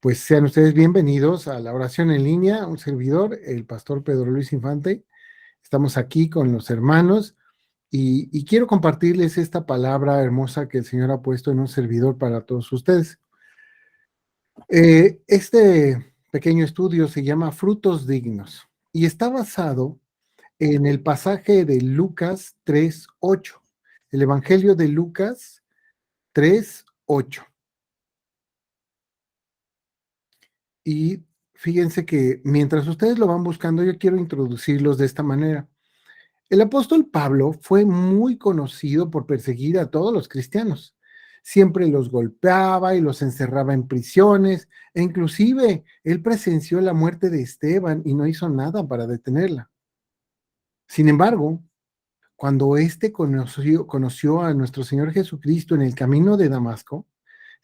Pues sean ustedes bienvenidos a la oración en línea, un servidor, el pastor Pedro Luis Infante. Estamos aquí con los hermanos y quiero compartirles esta palabra hermosa que el Señor ha puesto en un servidor para todos ustedes. Este pequeño estudio se llama Frutos Dignos y está basado en el pasaje de Lucas 3:8, el Evangelio de Lucas 3:8. Y fíjense que mientras ustedes lo van buscando, yo quiero introducirlos de esta manera. El apóstol Pablo fue muy conocido por perseguir a todos los cristianos. Siempre los golpeaba y los encerraba en prisiones, e inclusive él presenció la muerte de Esteban y no hizo nada para detenerla. Sin embargo, cuando éste conoció a nuestro Señor Jesucristo en el camino de Damasco,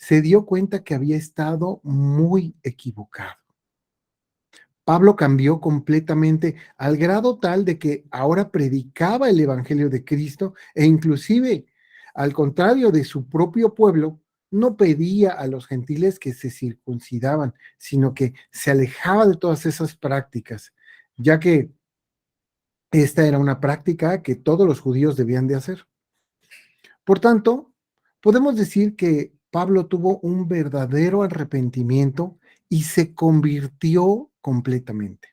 se dio cuenta que había estado muy equivocado. Pablo cambió completamente al grado tal de que ahora predicaba el Evangelio de Cristo e inclusive, al contrario de su propio pueblo, no pedía a los gentiles que se circuncidaban, sino que se alejaba de todas esas prácticas, ya que esta era una práctica que todos los judíos debían de hacer. Por tanto, podemos decir que Pablo tuvo un verdadero arrepentimiento y se convirtió completamente.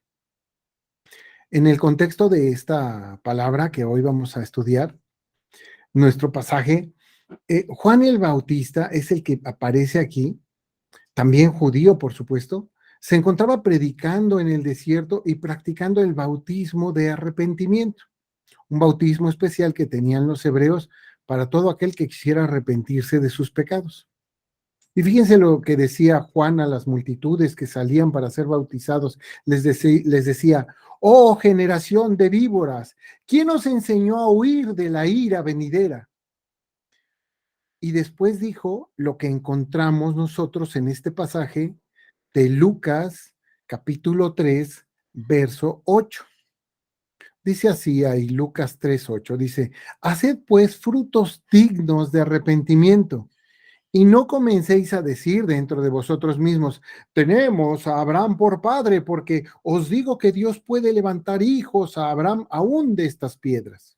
En el contexto de esta palabra que hoy vamos a estudiar, nuestro pasaje, Juan el Bautista es el que aparece aquí, también judío, por supuesto, se encontraba predicando en el desierto y practicando el bautismo de arrepentimiento, un bautismo especial que tenían los hebreos para todo aquel que quisiera arrepentirse de sus pecados. Y fíjense lo que decía Juan a las multitudes que salían para ser bautizados. Les decía, oh generación de víboras, ¿quién os enseñó a huir de la ira venidera? Y después dijo lo que encontramos nosotros en este pasaje de Lucas, capítulo 3, verso 8. Dice así ahí, Lucas 3:8, dice, haced pues frutos dignos de arrepentimiento. Y no comencéis a decir dentro de vosotros mismos, tenemos a Abraham por padre, porque os digo que Dios puede levantar hijos a Abraham aún de estas piedras.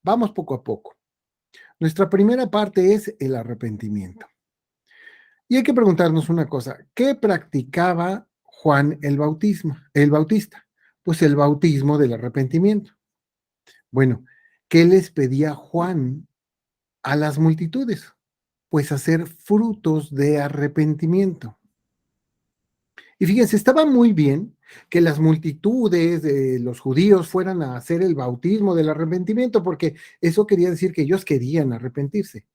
Vamos poco a poco. Nuestra primera parte es el arrepentimiento. Y hay que preguntarnos una cosa, ¿qué practicaba Juan el Bautista? Pues el bautismo del arrepentimiento. Bueno, ¿qué les pedía Juan a las multitudes? Pues hacer frutos de arrepentimiento. Y fíjense, estaba muy bien que las multitudes de los judíos fueran a hacer el bautismo del arrepentimiento, porque eso quería decir que ellos querían arrepentirse,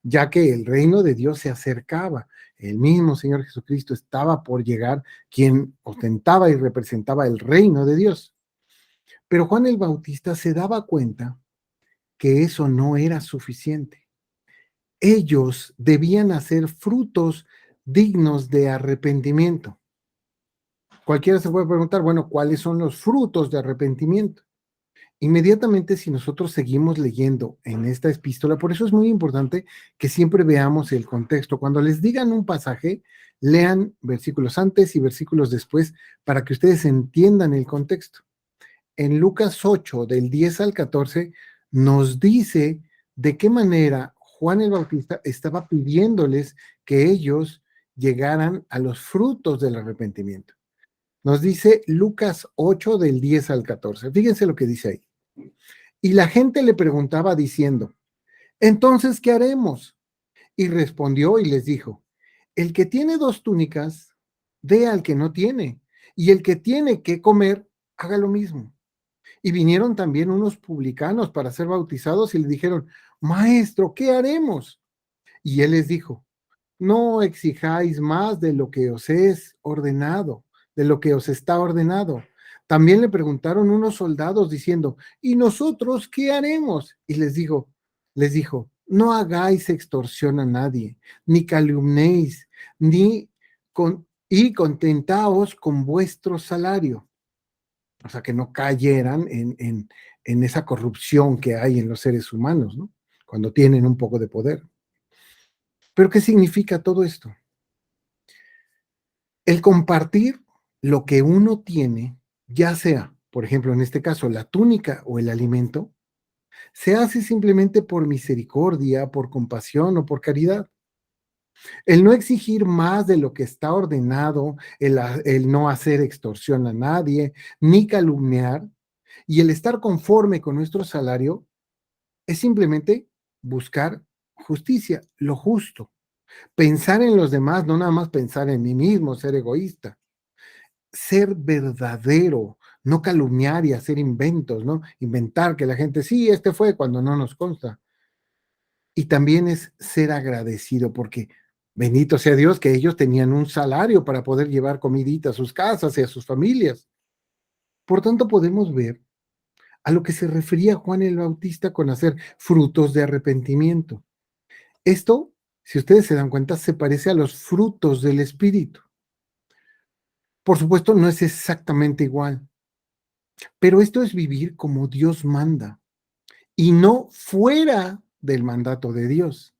ya que el reino de Dios se acercaba. El mismo Señor Jesucristo estaba por llegar, quien ostentaba y representaba el reino de Dios. Pero Juan el Bautista se daba cuenta que eso no era suficiente. Ellos debían hacer frutos dignos de arrepentimiento. Cualquiera se puede preguntar, bueno, ¿cuáles son los frutos de arrepentimiento? Inmediatamente, si nosotros seguimos leyendo en esta epístola, por eso es muy importante que siempre veamos el contexto. Cuando les digan un pasaje, lean versículos antes y versículos después para que ustedes entiendan el contexto. En Lucas 8, del 10 al 14, nos dice de qué manera Juan el Bautista estaba pidiéndoles que ellos llegaran a los frutos del arrepentimiento. Nos dice Lucas 8 del 10 al 14. Fíjense lo que dice ahí. Y la gente le preguntaba diciendo, entonces, ¿qué haremos? Y respondió y les dijo, el que tiene 2 túnicas, dé al que no tiene, y el que tiene que comer, haga lo mismo. Y vinieron también unos publicanos para ser bautizados y le dijeron, maestro, ¿qué haremos? Y él les dijo, no exijáis más de lo que os es ordenado, de lo que os está ordenado. También le preguntaron unos soldados diciendo, ¿y nosotros qué haremos? Y les dijo, no hagáis extorsión a nadie, ni calumnéis, y contentaos con vuestro salario. O sea, que no cayeran en esa corrupción que hay en los seres humanos, ¿no? Cuando tienen un poco de poder. Pero ¿qué significa todo esto? El compartir lo que uno tiene, ya sea, por ejemplo, en este caso, la túnica o el alimento, se hace simplemente por misericordia, por compasión o por caridad. El no exigir más de lo que está ordenado, el no hacer extorsión a nadie, ni calumniar, y el estar conforme con nuestro salario, es simplemente buscar justicia, lo justo. Pensar en los demás, no nada más pensar en mí mismo, ser egoísta. Ser verdadero, no calumniar y hacer inventos, ¿no? Inventar que la gente, sí, este fue cuando no nos consta. Y también es ser agradecido, porque bendito sea Dios que ellos tenían un salario para poder llevar comidita a sus casas y a sus familias. Por tanto, podemos ver a lo que se refería Juan el Bautista con hacer frutos de arrepentimiento. Esto, si ustedes se dan cuenta, se parece a los frutos del Espíritu. Por supuesto, no es exactamente igual, pero esto es vivir como Dios manda y no fuera del mandato de Dios.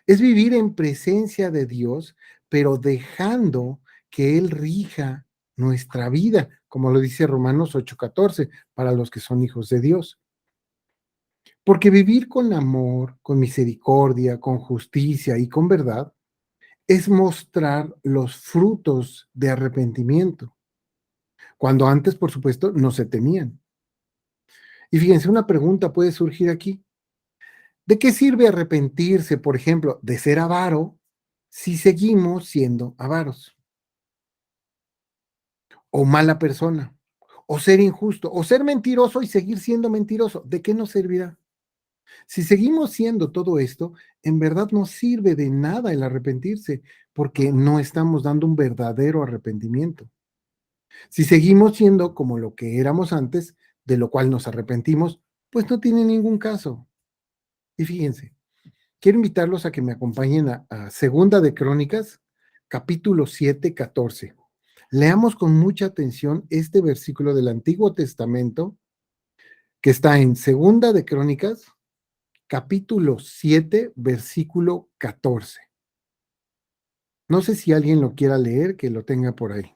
Es vivir en presencia de Dios, pero dejando que Él rija nuestra vida, como lo dice Romanos 8:14, para los que son hijos de Dios. Porque vivir con amor, con misericordia, con justicia y con verdad es mostrar los frutos de arrepentimiento, cuando antes, por supuesto, no se tenían. Y fíjense, una pregunta puede surgir aquí. ¿De qué sirve arrepentirse, por ejemplo, de ser avaro si seguimos siendo avaros? O mala persona, o ser injusto, o ser mentiroso y seguir siendo mentiroso. ¿De qué nos servirá? Si seguimos siendo todo esto, en verdad no sirve de nada el arrepentirse, porque no estamos dando un verdadero arrepentimiento. Si seguimos siendo como lo que éramos antes, de lo cual nos arrepentimos, pues no tiene ningún caso. Y fíjense, quiero invitarlos a que me acompañen a Segunda de Crónicas, capítulo 7, 14. Leamos con mucha atención este versículo del Antiguo Testamento que está en Segunda de Crónicas, capítulo 7, versículo 14. No sé si alguien lo quiera leer, que lo tenga por ahí.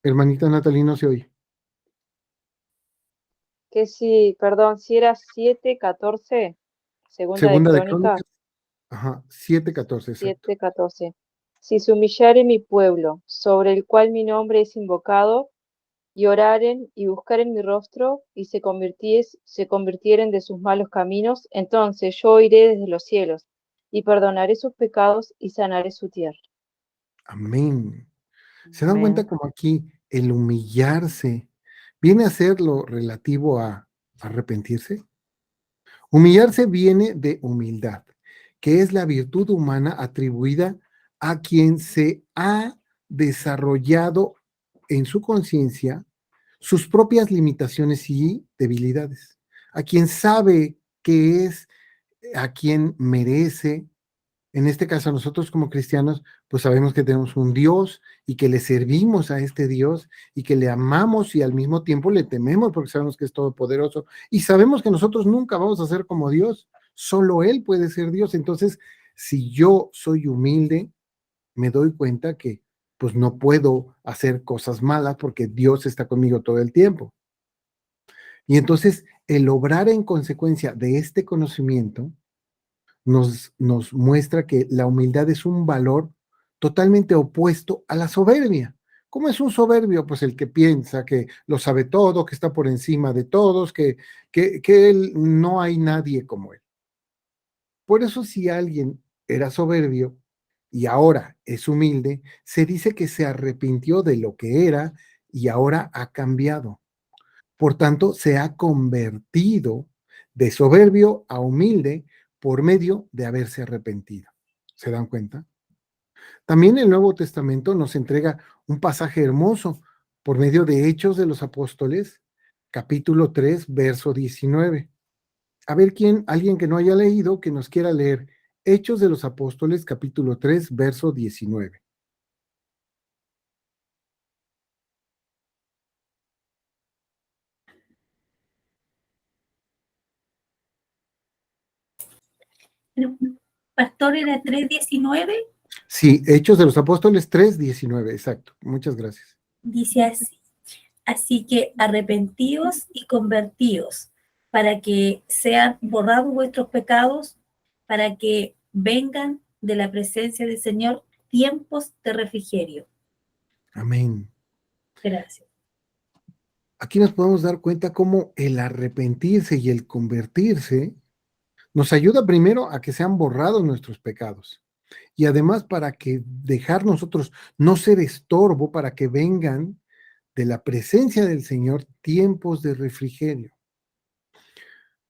Hermanita Natalie, no se oye. Que si, perdón, si era 7:14, segunda de Segunda de Crónicas, Crónicas, ajá, 7, 14, exacto. 7:14. Si se humillare mi pueblo, sobre el cual mi nombre es invocado, y oraren y buscaren mi rostro, y se convirtieren de sus malos caminos, entonces yo oiré desde los cielos, y perdonaré sus pecados, y sanaré su tierra. Amén. ¿Se dan cuenta Amén. como aquí el humillarse viene a ser lo relativo a arrepentirse? Humillarse viene de humildad, que es la virtud humana atribuida a quien se ha desarrollado en su conciencia sus propias limitaciones y debilidades, a quien sabe qué es, a quien merece. En este caso, nosotros como cristianos, pues sabemos que tenemos un Dios y que le servimos a este Dios y que le amamos y al mismo tiempo le tememos porque sabemos que es todopoderoso y sabemos que nosotros nunca vamos a ser como Dios, solo Él puede ser Dios. Entonces, si yo soy humilde, me doy cuenta que pues no puedo hacer cosas malas porque Dios está conmigo todo el tiempo. Y entonces, el obrar en consecuencia de este conocimiento, nos muestra que la humildad es un valor totalmente opuesto a la soberbia. ¿Cómo es un soberbio? Pues el que piensa que lo sabe todo, que está por encima de todos, que él no hay nadie como él. Por eso si alguien era soberbio y ahora es humilde, se dice que se arrepintió de lo que era y ahora ha cambiado. Por tanto, se ha convertido de soberbio a humilde por medio de haberse arrepentido. ¿Se dan cuenta? También el Nuevo Testamento nos entrega un pasaje hermoso por medio de Hechos de los Apóstoles, capítulo 3, verso 19. A ver quién, alguien que no haya leído, que nos quiera leer Hechos de los Apóstoles, capítulo 3, verso 19. Pastor, ¿era 3:19? Sí, Hechos de los Apóstoles 3:19, exacto. Muchas gracias. Dice así. Así que arrepentíos y convertíos para que sean borrados vuestros pecados, para que vengan de la presencia del Señor tiempos de refrigerio. Amén. Gracias. Aquí nos podemos dar cuenta cómo el arrepentirse y el convertirse nos ayuda primero a que sean borrados nuestros pecados y además para que dejar nosotros no ser estorbo para que vengan de la presencia del Señor tiempos de refrigerio.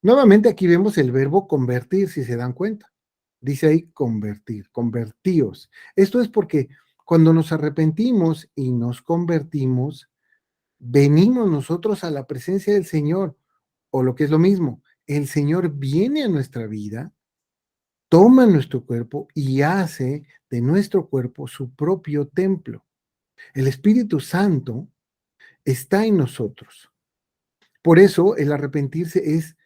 Nuevamente aquí vemos el verbo convertir, si se dan cuenta. Dice ahí convertir, convertíos. Esto es porque cuando nos arrepentimos y nos convertimos, venimos nosotros a la presencia del Señor, o lo que es lo mismo, el Señor viene a nuestra vida, toma nuestro cuerpo y hace de nuestro cuerpo su propio templo. El Espíritu Santo está en nosotros. Por eso el arrepentirse es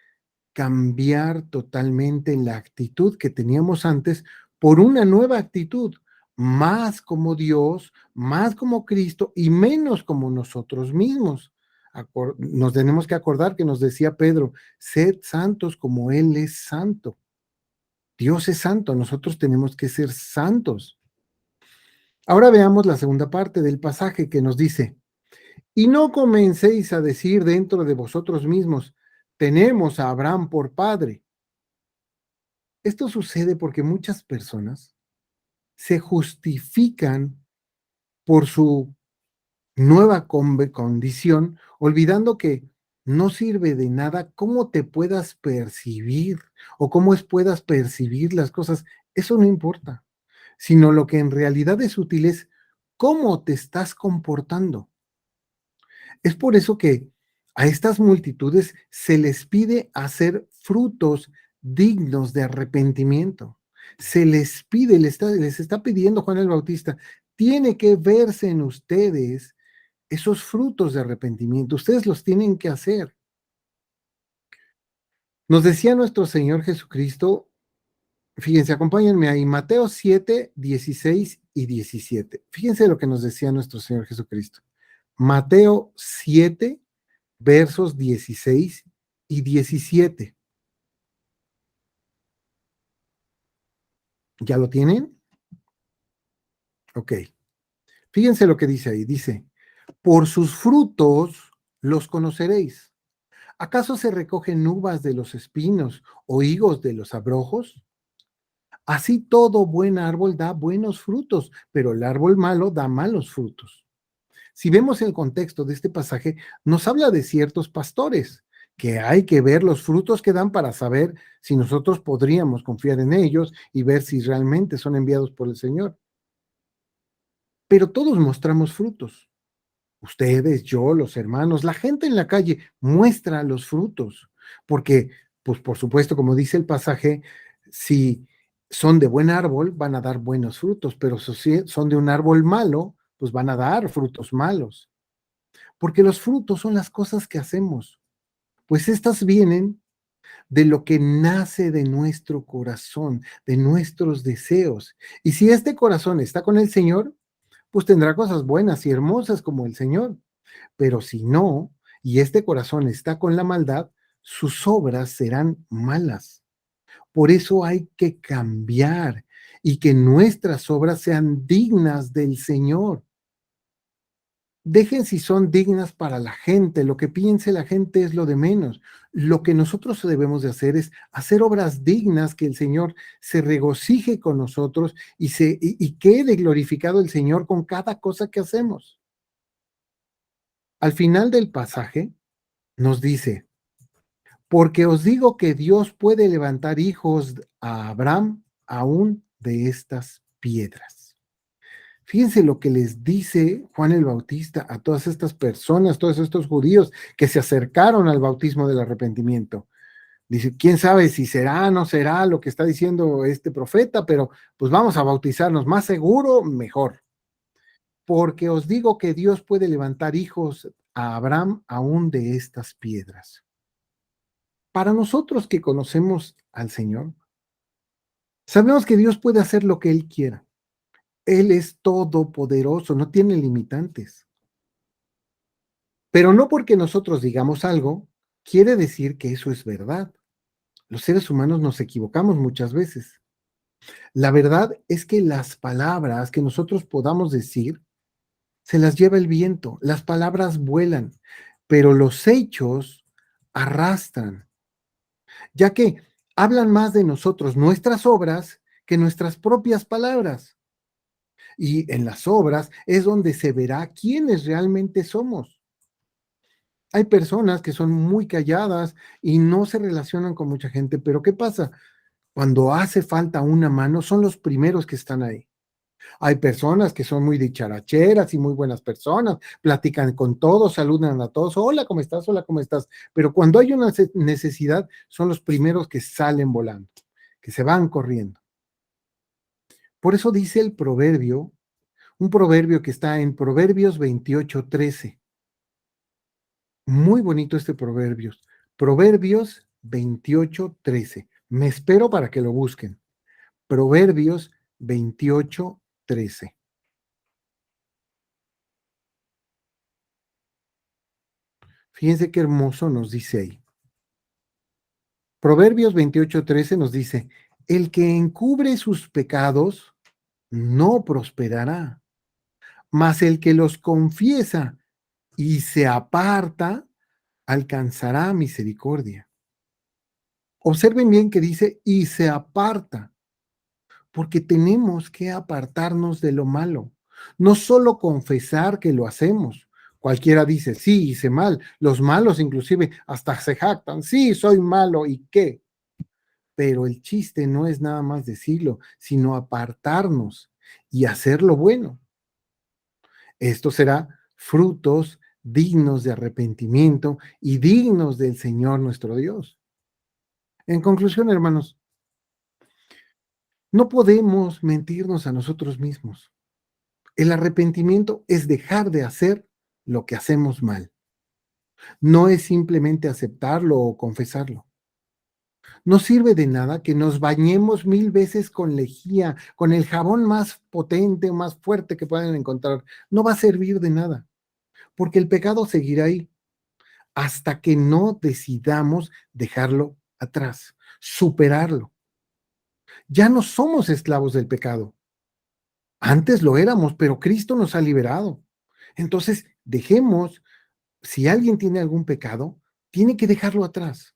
cambiar totalmente la actitud que teníamos antes por una nueva actitud, más como Dios, más como Cristo y menos como nosotros mismos. Nos tenemos que acordar que nos decía Pedro, sed santos como Él es santo. Dios es santo, nosotros tenemos que ser santos. Ahora veamos la segunda parte del pasaje que nos dice, y no comencéis a decir dentro de vosotros mismos, tenemos a Abraham por padre. Esto sucede porque muchas personas se justifican por su nueva condición, olvidando que no sirve de nada cómo te puedas percibir o cómo puedas percibir las cosas. Eso no importa, sino lo que en realidad es útil es cómo te estás comportando. Es por eso que a estas multitudes se les pide hacer frutos dignos de arrepentimiento. Se les pide, les está pidiendo Juan el Bautista, tiene que verse en ustedes esos frutos de arrepentimiento. Ustedes los tienen que hacer. Nos decía nuestro Señor Jesucristo, fíjense, acompáñenme ahí, Mateo 7, 16 y 17. Fíjense lo que nos decía nuestro Señor Jesucristo. Mateo 7, versos 16 y 17. ¿Ya lo tienen? Ok. Fíjense lo que dice ahí. Dice, por sus frutos los conoceréis. ¿Acaso se recogen uvas de los espinos o higos de los abrojos? Así todo buen árbol da buenos frutos, pero el árbol malo da malos frutos. Si vemos el contexto de este pasaje, nos habla de ciertos pastores, que hay que ver los frutos que dan para saber si nosotros podríamos confiar en ellos y ver si realmente son enviados por el Señor. Pero todos mostramos frutos. Ustedes, yo, los hermanos, la gente en la calle muestra los frutos, porque, pues por supuesto, como dice el pasaje, si son de buen árbol, van a dar buenos frutos, pero si son de un árbol malo, pues van a dar frutos malos. Porque los frutos son las cosas que hacemos, pues estas vienen de lo que nace de nuestro corazón, de nuestros deseos. Y si este corazón está con el Señor, pues tendrá cosas buenas y hermosas como el Señor. Pero si no, y este corazón está con la maldad, sus obras serán malas. Por eso hay que cambiar y que nuestras obras sean dignas del Señor. Dejen si son dignas para la gente, lo que piense la gente es lo de menos. Lo que nosotros debemos de hacer es hacer obras dignas que el Señor se regocije con nosotros y quede glorificado el Señor con cada cosa que hacemos. Al final del pasaje nos dice, porque os digo que Dios puede levantar hijos a Abraham aún de estas piedras. Fíjense lo que les dice Juan el Bautista a todas estas personas, todos estos judíos que se acercaron al bautismo del arrepentimiento. Dice, quién sabe si será o no será lo que está diciendo este profeta, pero pues vamos a bautizarnos, más seguro, mejor. Porque os digo que Dios puede levantar hijos a Abraham aún de estas piedras. Para nosotros que conocemos al Señor, Sabemos que Dios puede hacer lo que Él quiera. Él es todopoderoso, no tiene limitantes. Pero no porque nosotros digamos algo, quiere decir que eso es verdad. Los seres humanos nos equivocamos muchas veces. La verdad es que las palabras que nosotros podamos decir se las lleva el viento, las palabras vuelan, pero los hechos arrastran, ya que hablan más de nosotros nuestras obras que nuestras propias palabras. Y en las obras es donde se verá quiénes realmente somos. Hay personas que son muy calladas y no se relacionan con mucha gente, pero ¿qué pasa? Cuando hace falta una mano, son los primeros que están ahí. Hay personas que son muy dicharacheras y muy buenas personas, platican con todos, saludan a todos, hola, ¿cómo estás? Hola, ¿cómo estás? Pero cuando hay una necesidad, son los primeros que salen volando, que se van corriendo. Por eso dice el proverbio, un proverbio que está en Proverbios 28:13. Muy bonito este proverbio. Proverbios 28:13. Me espero para que lo busquen. Proverbios 28:13. Fíjense qué hermoso nos dice ahí. Proverbios 28:13 nos dice, el que encubre sus pecados no prosperará, mas el que los confiesa y se aparta alcanzará misericordia. Observen bien que dice y se aparta, porque tenemos que apartarnos de lo malo, no solo confesar que lo hacemos. Cualquiera dice, sí, hice mal, los malos inclusive hasta se jactan, sí, soy malo, ¿y qué? Pero el chiste no es nada más decirlo, sino apartarnos y hacer lo bueno. Esto será frutos dignos de arrepentimiento y dignos del Señor nuestro Dios. En conclusión, hermanos, no podemos mentirnos a nosotros mismos. El arrepentimiento es dejar de hacer lo que hacemos mal. No es simplemente aceptarlo o confesarlo. No sirve de nada que nos bañemos 1000 veces con lejía, con el jabón más potente, más fuerte que puedan encontrar. No va a servir de nada, porque el pecado seguirá ahí hasta que no decidamos dejarlo atrás, superarlo. Ya no somos esclavos del pecado. Antes lo éramos, pero Cristo nos ha liberado. Entonces, dejemos, si alguien tiene algún pecado, tiene que dejarlo atrás.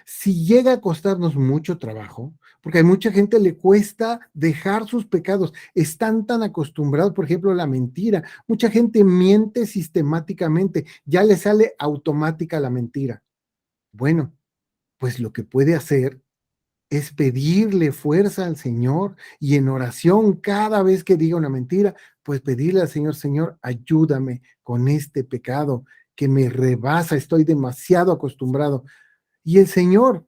Si llega a costarnos mucho trabajo, porque a mucha gente le cuesta dejar sus pecados, están tan acostumbrados, por ejemplo, a la mentira. Mucha gente miente sistemáticamente, ya le sale automática la mentira. Bueno, pues lo que puede hacer es pedirle fuerza al Señor y en oración cada vez que diga una mentira, pues pedirle al Señor, Señor, ayúdame con este pecado que me rebasa, estoy demasiado acostumbrado. Y el Señor,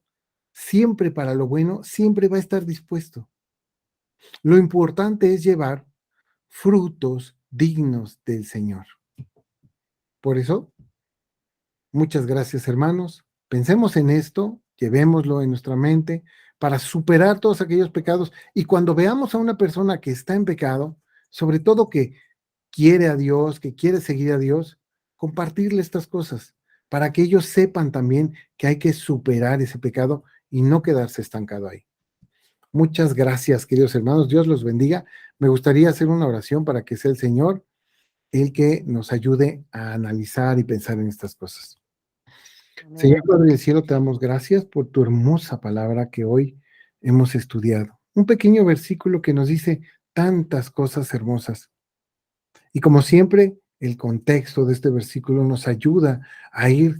siempre para lo bueno, siempre va a estar dispuesto. Lo importante es llevar frutos dignos del Señor. Por eso, muchas gracias, hermanos. Pensemos en esto, llevémoslo en nuestra mente para superar todos aquellos pecados. Y cuando veamos a una persona que está en pecado, sobre todo que quiere a Dios, que quiere seguir a Dios, compartirle estas cosas para que ellos sepan también que hay que superar ese pecado y no quedarse estancado ahí. Muchas gracias, queridos hermanos. Dios los bendiga. Me gustaría hacer una oración para que sea el Señor el que nos ayude a analizar y pensar en estas cosas. Señor Padre del Cielo, te damos gracias por tu hermosa palabra que hoy hemos estudiado. Un pequeño versículo que nos dice tantas cosas hermosas. Y como siempre, el contexto de este versículo nos ayuda a ir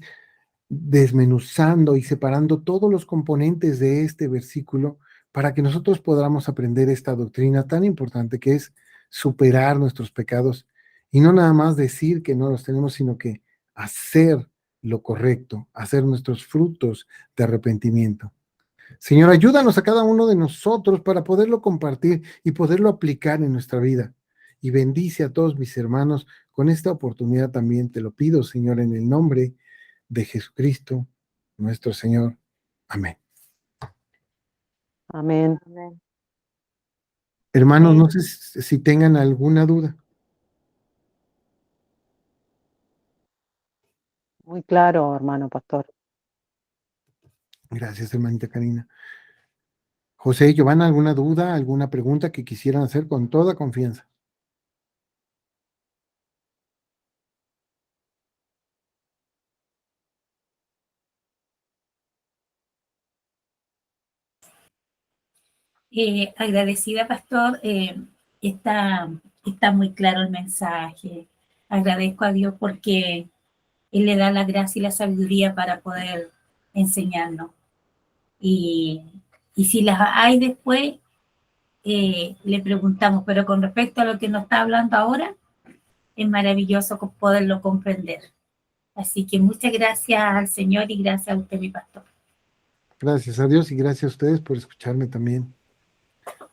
desmenuzando y separando todos los componentes de este versículo para que nosotros podamos aprender esta doctrina tan importante que es superar nuestros pecados y no nada más decir que no los tenemos, sino que hacer lo correcto, hacer nuestros frutos de arrepentimiento. Señor, ayúdanos a cada uno de nosotros para poderlo compartir y poderlo aplicar en nuestra vida. Y bendice a todos mis hermanos con esta oportunidad también. Te lo pido, Señor, en el nombre de Jesucristo, nuestro Señor. Amén. Amén. Amén. Hermanos, no Amén. sé si tengan alguna duda. Muy claro, hermano pastor. Gracias, hermanita Karina. José y Giovanna, ¿alguna duda, alguna pregunta que quisieran hacer con toda confianza? Agradecida, pastor. Está muy claro el mensaje. Agradezco a Dios porque Él le da la gracia y la sabiduría para poder enseñarnos. Y, y si las hay después, le preguntamos, pero con respecto a lo que nos está hablando ahora, es maravilloso poderlo comprender. Así que muchas gracias al Señor y gracias a usted, mi pastor. Gracias a Dios y gracias a ustedes por escucharme también.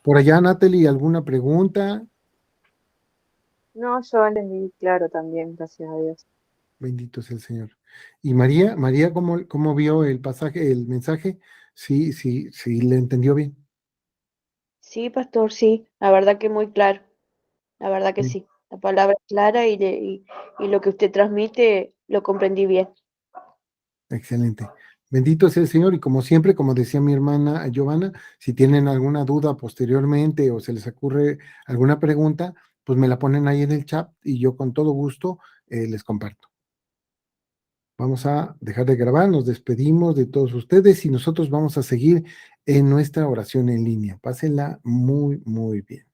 Por allá, Natalie, ¿alguna pregunta? No, yo entendí claro también, gracias a Dios. Bendito sea el Señor. Y María, ¿cómo vio el pasaje, el mensaje? Sí, le entendió bien. Sí, pastor, sí, la verdad que muy claro, la verdad que Sí. sí. La palabra es clara y lo que usted transmite lo comprendí bien. Excelente. Bendito sea el Señor y como siempre, como decía mi hermana Giovanna, si tienen alguna duda posteriormente o se les ocurre alguna pregunta, pues me la ponen ahí en el chat y yo con todo gusto les comparto. Vamos a dejar de grabar, nos despedimos de todos ustedes y nosotros vamos a seguir en nuestra oración en línea. Pásenla muy, muy bien.